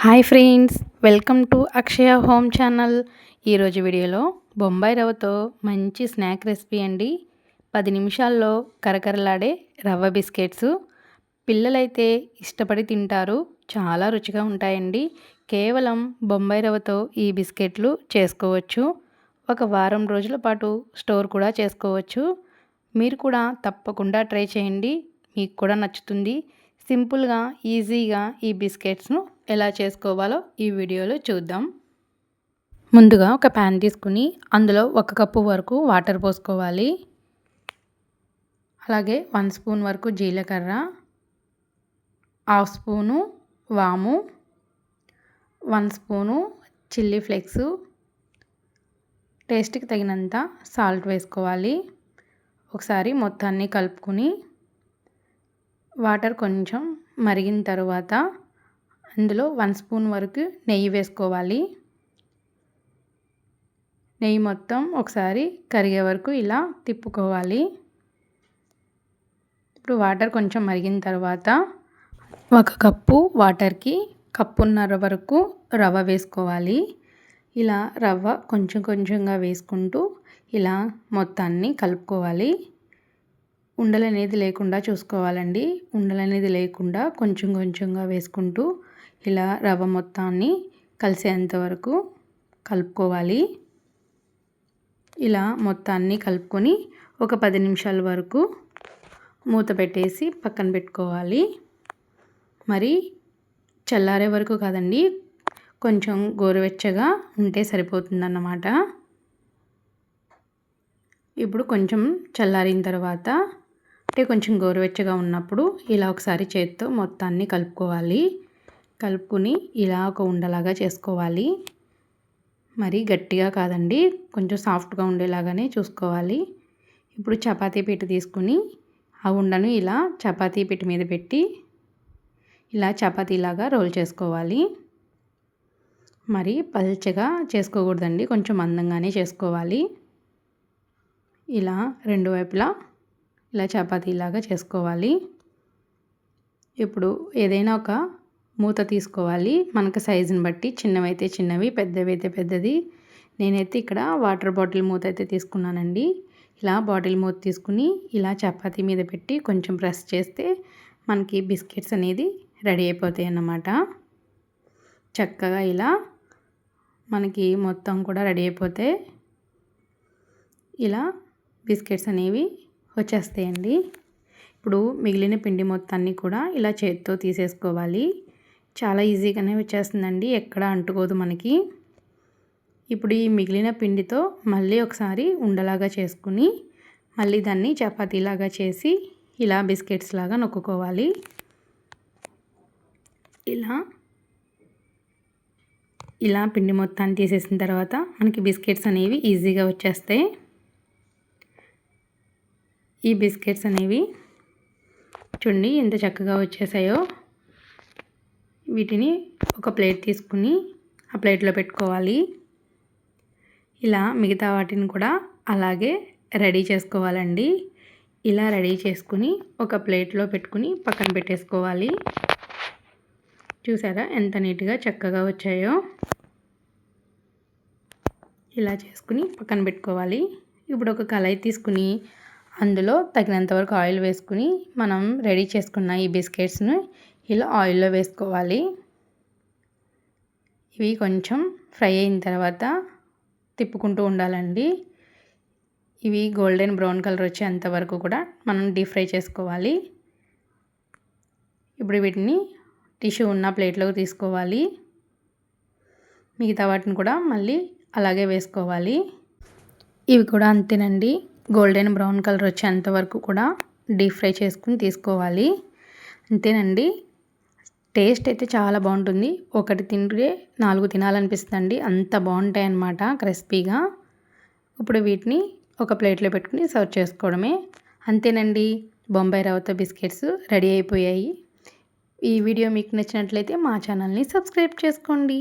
Hi friends, welcome to Akshaya home channel. ఈరోజు వీడియోలో బొంబాయి రవ్వతో మంచి స్నాక్ రెసిపీ అండి. 10 నిమిషాల్లో కరకరలాడే రవ్వ బిస్కెట్స్. పిల్లలైతే ఇష్టపడి తింటారు, చాలా రుచిగా ఉంటాయండి. కేవలం బొంబాయి రవ్వతో ఈ బిస్కెట్లు చేసుకోవచ్చు. ఒక వారం రోజుల పాటు స్టోర్ కూడా చేసుకోవచ్చు. మీరు కూడా తప్పకుండా ట్రై చేయండి, మీకు కూడా నచ్చుతుంది. సింపుల్గా ఈజీగా ఈ బిస్కెట్స్ను ఎలా చేసుకోవాలో ఈ వీడియోలో చూద్దాం. ముందుగా ఒక ప్యాన్ తీసుకుని అందులో 1 కప్పు వరకు వాటర్ పోసుకోవాలి. అలాగే 1 స్పూన్ వరకు జీలకర్ర, 1/2 స్పూను వాము, 1 స్పూను చిల్లీ ఫ్లేక్స్, టేస్ట్కి తగినంత సాల్ట్ వేసుకోవాలి. ఒకసారి మొత్తాన్ని కలుపుకొని వాటర్ కొంచెం మరిగిన తర్వాత అందులో 1 స్పూన్ వరకు నెయ్యి వేసుకోవాలి. నెయ్యి మొత్తం ఒకసారి కరిగే వరకు ఇలా తిప్పుకోవాలి. ఇప్పుడు వాటర్ కొంచెం మరిగిన తర్వాత 1 కప్పు వాటర్కి కప్పున్నర వరకు రవ్వ వేసుకోవాలి. ఇలా రవ్వ కొంచెం కొంచెంగా వేసుకుంటూ ఇలా మొత్తాన్ని కలుపుకోవాలి. ఉండలు అనేది లేకుండా చూసుకోవాలండి. ఉండలు అనేది లేకుండా కొంచెం కొంచెంగా వేసుకుంటూ ఇలా రవ్వ మొత్తాన్ని కలిసేంత వరకు కలుపుకోవాలి. ఇలా మొత్తాన్ని కలుపుకొని ఒక 10 నిమిషాల వరకు మూత పెట్టేసి పక్కన పెట్టుకోవాలి. మరి చల్లారే వరకు కాదండి, కొంచెం గోరువెచ్చగా ఉంటే సరిపోతుందన్నమాట. ఇప్పుడు కొంచెం చల్లారిన తర్వాత కొంచెం గోరువెచ్చగా ఉన్నప్పుడు ఇలా ఒకసారి చేత్తో మొత్తాన్ని కలుపుకోవాలి. కలుపుకొని ఇలా ఒక ఉండలాగా చేసుకోవాలి. మరి గట్టిగా కాదండి, కొంచెం సాఫ్ట్గా ఉండేలాగానే చూసుకోవాలి. ఇప్పుడు చపాతీ పీట తీసుకుని ఆ ఉండను ఇలా చపాతీ పీట మీద పెట్టి ఇలా చపాతీలాగా రోల్ చేసుకోవాలి. మరి పల్చగా చేసుకోకూడదండి, కొంచెం మందంగానే చేసుకోవాలి. ఇలా రెండు వైపులా ఇలా చపాతీలాగా చేసుకోవాలి. ఇప్పుడు ఏదైనా ఒక మూత తీసుకోవాలి, మనకు సైజుని బట్టి. చిన్నవైతే చిన్నవి, పెద్దవైతే పెద్దది. నేనైతే ఇక్కడ వాటర్ బాటిల్ మూత అయితే తీసుకున్నానండి. ఇలా బాటిల్ మూత తీసుకుని ఇలా చపాతీ మీద పెట్టి కొంచెం ప్రెస్ చేస్తే మనకి బిస్కెట్స్ అనేది రెడీ అయిపోతాయి అన్నమాట. చక్కగా ఇలా మనకి మొత్తం కూడా రెడీ అయిపోతే ఇలా బిస్కెట్స్ అనేవి వచ్చేస్తాయండి. ఇప్పుడు మిగిలిన పిండి మొత్తాన్ని కూడా ఇలా చేతితో తీసేసుకోవాలి. చాలా ఈజీగానే వచ్చేస్తుందండి, ఎక్కడ అంటుకోదు మనకి. ఇప్పుడు ఈ మిగిలిన పిండితో మళ్ళీ ఒకసారి ఉండలాగా చేసుకుని మళ్ళీ దాన్ని చపాతీలాగా చేసి ఇలా బిస్కెట్స్ లాగా నొక్కుకోవాలి. ఇలా పిండి మొత్తాన్ని తీసేసిన తర్వాత మనకి బిస్కెట్స్ అనేవి ఈజీగా వచ్చేస్తాయి. ఈ బిస్కెట్స్ అనేవి చూడండి ఎంత చక్కగా వచ్చేసాయో. వీటిని ఒక ప్లేట్ తీసుకుని ఆ ప్లేట్లో పెట్టుకోవాలి. ఇలా మిగతా వాటిని కూడా అలాగే రెడీ చేసుకోవాలండి. ఇలా రెడీ చేసుకుని ఒక ప్లేట్లో పెట్టుకుని పక్కన పెట్టేసుకోవాలి. చూసారా ఎంత నీట్గా చక్కగా వచ్చాయో. ఇలా చేసుకుని పక్కన పెట్టుకోవాలి. ఇప్పుడు ఒక కళాయి తీసుకుని అందులో తగినంత వరకు ఆయిల్ వేసుకుని మనం రెడీ చేసుకున్న ఈ బిస్కెట్స్ను ఇలా ఆయిల్లో వేసుకోవాలి. ఇవి కొంచెం ఫ్రై అయిన తర్వాత తిప్పుకుంటూ ఉండాలండి. ఇవి గోల్డెన్ బ్రౌన్ కలర్ వచ్చేంత వరకు కూడా మనం డీప్ ఫ్రై చేసుకోవాలి. ఇప్పుడు వీటిని టిష్యూ ఉన్న ప్లేట్లోకి తీసుకోవాలి. మిగతా వాటిని కూడా మళ్ళీ అలాగే వేసుకోవాలి. ఇవి కూడా అంతేనండి, గోల్డెన్ బ్రౌన్ కలర్ వచ్చేంత వరకు కూడా డీప్ ఫ్రై చేసుకుని తీసుకోవాలి. అంతేనండి, టేస్ట్ అయితే చాలా బాగుంటుంది. ఒకటి తింటే 4 తినాలనిపిస్తుందండి, అంత బాగుంటాయి అన్నమాట క్రిస్పీగా. ఇప్పుడు వీటిని ఒక ప్లేట్లో పెట్టుకుని సర్వ్ చేసుకోవడమే. అంతేనండి, బొంబాయి రవ్వతో బిస్కెట్స్ రెడీ అయిపోయాయి. ఈ వీడియో మీకు నచ్చినట్లయితే మా ఛానల్ని సబ్స్క్రైబ్ చేసుకోండి.